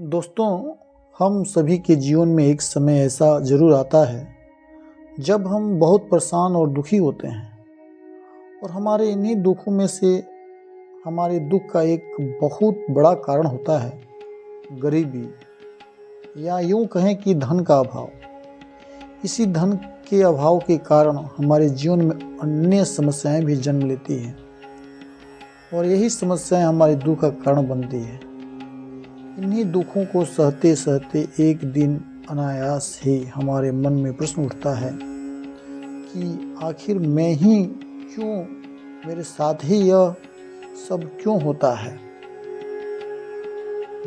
दोस्तों, हम सभी के जीवन में एक समय ऐसा ज़रूर आता है जब हम बहुत परेशान और दुखी होते हैं और हमारे इन्हीं दुखों में से हमारे दुख का एक बहुत बड़ा कारण होता है गरीबी, या यूँ कहें कि धन का अभाव। इसी धन के अभाव के कारण हमारे जीवन में अन्य समस्याएं भी जन्म लेती हैं और यही समस्याएं हमारे दुख का कारण बनती है। इन्हीं दुखों को सहते सहते एक दिन अनायास ही हमारे मन में प्रश्न उठता है कि आखिर मैं ही क्यों, मेरे साथ ही यह सब क्यों होता है।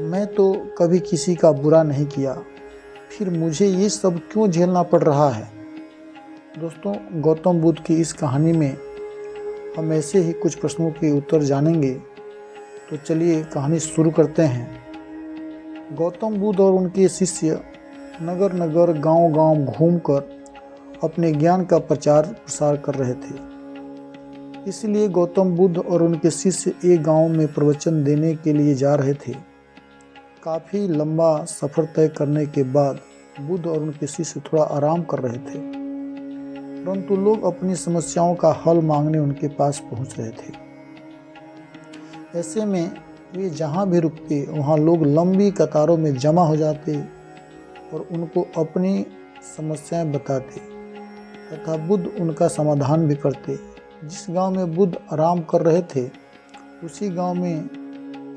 मैं तो कभी किसी का बुरा नहीं किया, फिर मुझे ये सब क्यों झेलना पड़ रहा है। दोस्तों, गौतम बुद्ध की इस कहानी में हम ऐसे ही कुछ प्रश्नों के उत्तर जानेंगे। तो चलिए कहानी शुरू करते हैं। गौतम बुद्ध और उनके शिष्य नगर नगर गांव गांव घूमकर अपने ज्ञान का प्रचार प्रसार कर रहे थे। इसलिए गौतम बुद्ध और उनके शिष्य एक गांव में प्रवचन देने के लिए जा रहे थे। काफ़ी लंबा सफ़र तय करने के बाद बुद्ध और उनके शिष्य थोड़ा आराम कर रहे थे, परंतु लोग अपनी समस्याओं का हल मांगने उनके पास पहुंच रहे थे। ऐसे में वे जहाँ भी रुकते वहाँ लोग लंबी कतारों में जमा हो जाते और उनको अपनी समस्याएं बताते तथा बुद्ध उनका समाधान भी करते। जिस गांव में बुद्ध आराम कर रहे थे उसी गांव में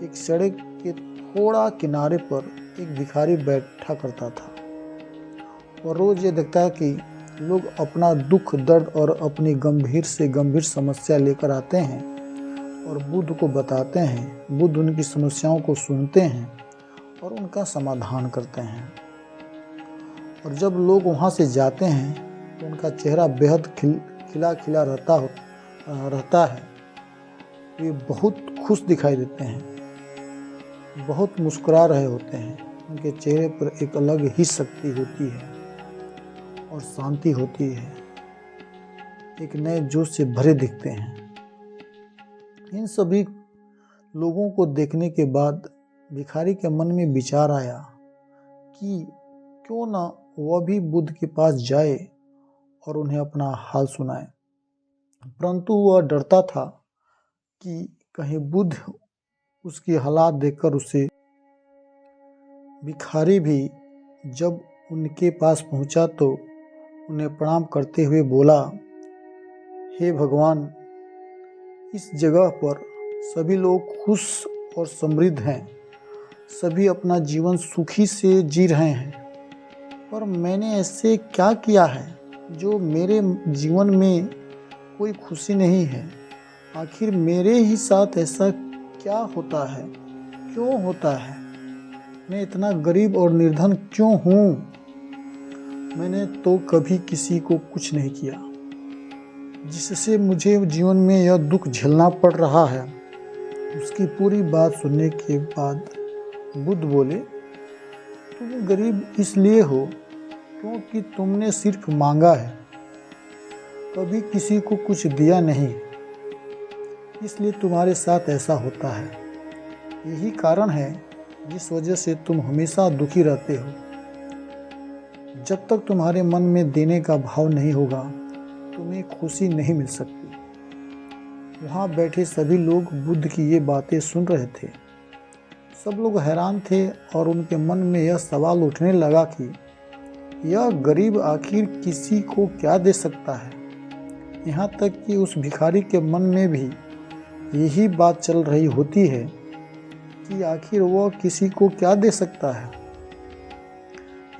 एक सड़क के थोड़ा किनारे पर एक भिखारी बैठा करता था और रोज़ ये देखता कि लोग अपना दुख दर्द और अपनी गंभीर से गंभीर समस्या लेकर आते हैं और बुद्ध को बताते हैं। बुद्ध उनकी समस्याओं को सुनते हैं और उनका समाधान करते हैं। और जब लोग वहाँ से जाते हैं तो उनका चेहरा बेहद खिला खिला रहता है। वे बहुत खुश दिखाई देते हैं, बहुत मुस्कुरा रहे होते हैं। उनके चेहरे पर एक अलग ही शक्ति होती है और शांति होती है, एक नए जोश से भरे दिखते हैं। इन सभी लोगों को देखने के बाद भिखारी के मन में विचार आया कि क्यों ना वह भी बुद्ध के पास जाए और उन्हें अपना हाल सुनाए। परंतु वह डरता था कि कहीं बुद्ध उसकी हालात देखकर उसे। भिखारी भी जब उनके पास पहुंचा तो उन्हें प्रणाम करते हुए बोला, हे भगवान, इस जगह पर सभी लोग खुश और समृद्ध हैं, सभी अपना जीवन सुखी से जी रहे हैं, पर मैंने ऐसे क्या किया है जो मेरे जीवन में कोई खुशी नहीं है। आखिर मेरे ही साथ ऐसा क्या होता है, क्यों होता है। मैं इतना गरीब और निर्धन क्यों हूँ। मैंने तो कभी किसी को कुछ नहीं किया, जिससे मुझे जीवन में यह दुख झेलना पड़ रहा है। उसकी पूरी बात सुनने के बाद बुद्ध बोले, तुम गरीब इसलिए हो क्योंकि तुमने सिर्फ मांगा है, कभी किसी को कुछ दिया नहीं, इसलिए तुम्हारे साथ ऐसा होता है। यही कारण है जिस वजह से तुम हमेशा दुखी रहते हो। जब तक तुम्हारे मन में देने का भाव नहीं होगा तुम्हें खुशी नहीं मिल सकती। वहाँ बैठे सभी लोग बुद्ध की ये बातें सुन रहे थे। सब लोग हैरान थे और उनके मन में यह सवाल उठने लगा कि यह गरीब आखिर किसी को क्या दे सकता है। यहाँ तक कि उस भिखारी के मन में भी यही बात चल रही होती है कि आखिर वह किसी को क्या दे सकता है।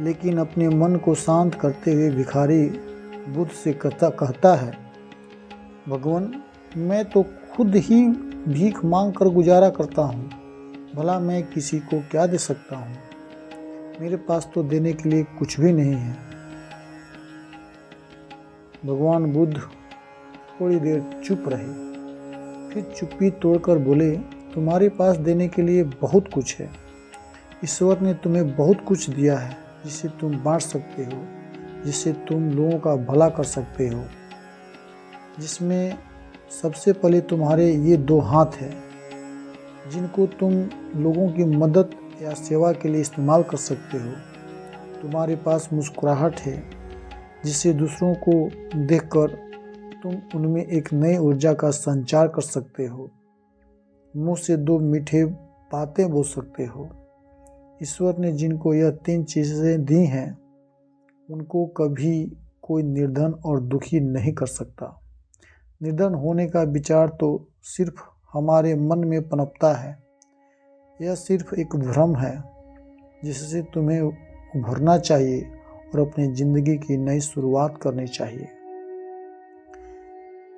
लेकिन अपने मन को शांत करते हुए भिखारी बुद्ध से कहता है, भगवान, मैं तो खुद ही भीख मांग कर गुजारा करता हूँ, भला मैं किसी को क्या दे सकता हूँ। मेरे पास तो देने के लिए कुछ भी नहीं है। भगवान बुद्ध थोड़ी देर चुप रहे, फिर चुप्पी तोड़कर बोले, तुम्हारे पास देने के लिए बहुत कुछ है। ईश्वर ने तुम्हें बहुत कुछ दिया है जिसे तुम बांट सकते हो, जिससे तुम लोगों का भला कर सकते हो, जिसमें सबसे पहले तुम्हारे ये दो हाथ हैं जिनको तुम लोगों की मदद या सेवा के लिए इस्तेमाल कर सकते हो। तुम्हारे पास मुस्कुराहट है जिससे दूसरों को देखकर तुम उनमें एक नई ऊर्जा का संचार कर सकते हो। मुंह से 2 मीठे बातें बोल सकते हो। ईश्वर ने जिनको यह 3 चीज़ें दी हैं उनको कभी कोई निर्धन और दुखी नहीं कर सकता। निर्धन होने का विचार तो सिर्फ हमारे मन में पनपता है। यह सिर्फ एक भ्रम है जिससे तुम्हें उभरना चाहिए और अपनी ज़िंदगी की नई शुरुआत करनी चाहिए।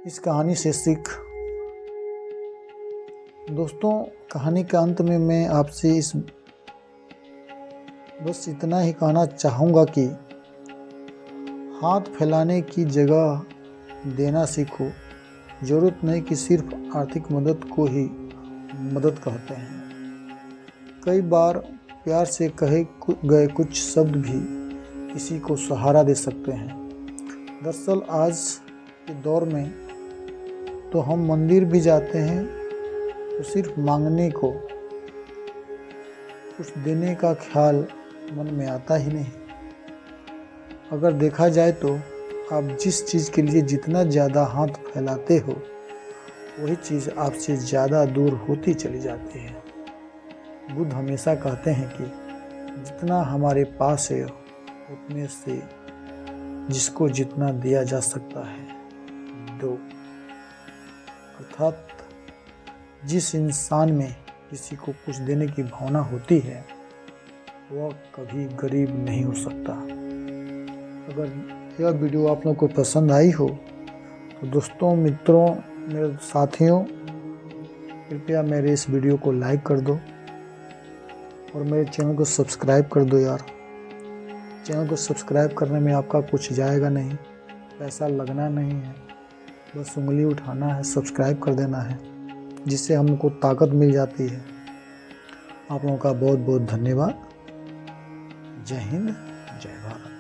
इस कहानी से सीख। दोस्तों, कहानी के अंत में मैं आपसे बस इतना ही कहना चाहूँगा कि हाथ फैलाने की जगह देना सीखो। ज़रूरत नहीं कि सिर्फ आर्थिक मदद को ही मदद कहते हैं। कई बार प्यार से कहे गए कुछ शब्द भी किसी को सहारा दे सकते हैं। दरअसल आज के दौर में तो हम मंदिर भी जाते हैं तो सिर्फ मांगने को, कुछ देने का ख्याल मन में आता ही नहीं। अगर देखा जाए तो आप जिस चीज़ के लिए जितना ज़्यादा हाथ फैलाते हो वही चीज़ आपसे ज़्यादा दूर होती चली जाती है। बुद्ध हमेशा कहते हैं कि जितना हमारे पास है उतने से जिसको जितना दिया जा सकता है दो। अर्थात जिस इंसान में किसी को कुछ देने की भावना होती है वह कभी गरीब नहीं हो सकता। अगर यह वीडियो आप लोगों को पसंद आई हो तो दोस्तों, मित्रों, मेरे साथियों, कृपया मेरे इस वीडियो को लाइक कर दो और मेरे चैनल को सब्सक्राइब कर दो यार। चैनल को सब्सक्राइब करने में आपका कुछ जाएगा नहीं, पैसा लगना नहीं है, बस उंगली उठाना है, सब्सक्राइब कर देना है, जिससे हमको ताकत मिल जाती है। आप लोगों का बहुत बहुत धन्यवाद। जय हिंद, जय भारत।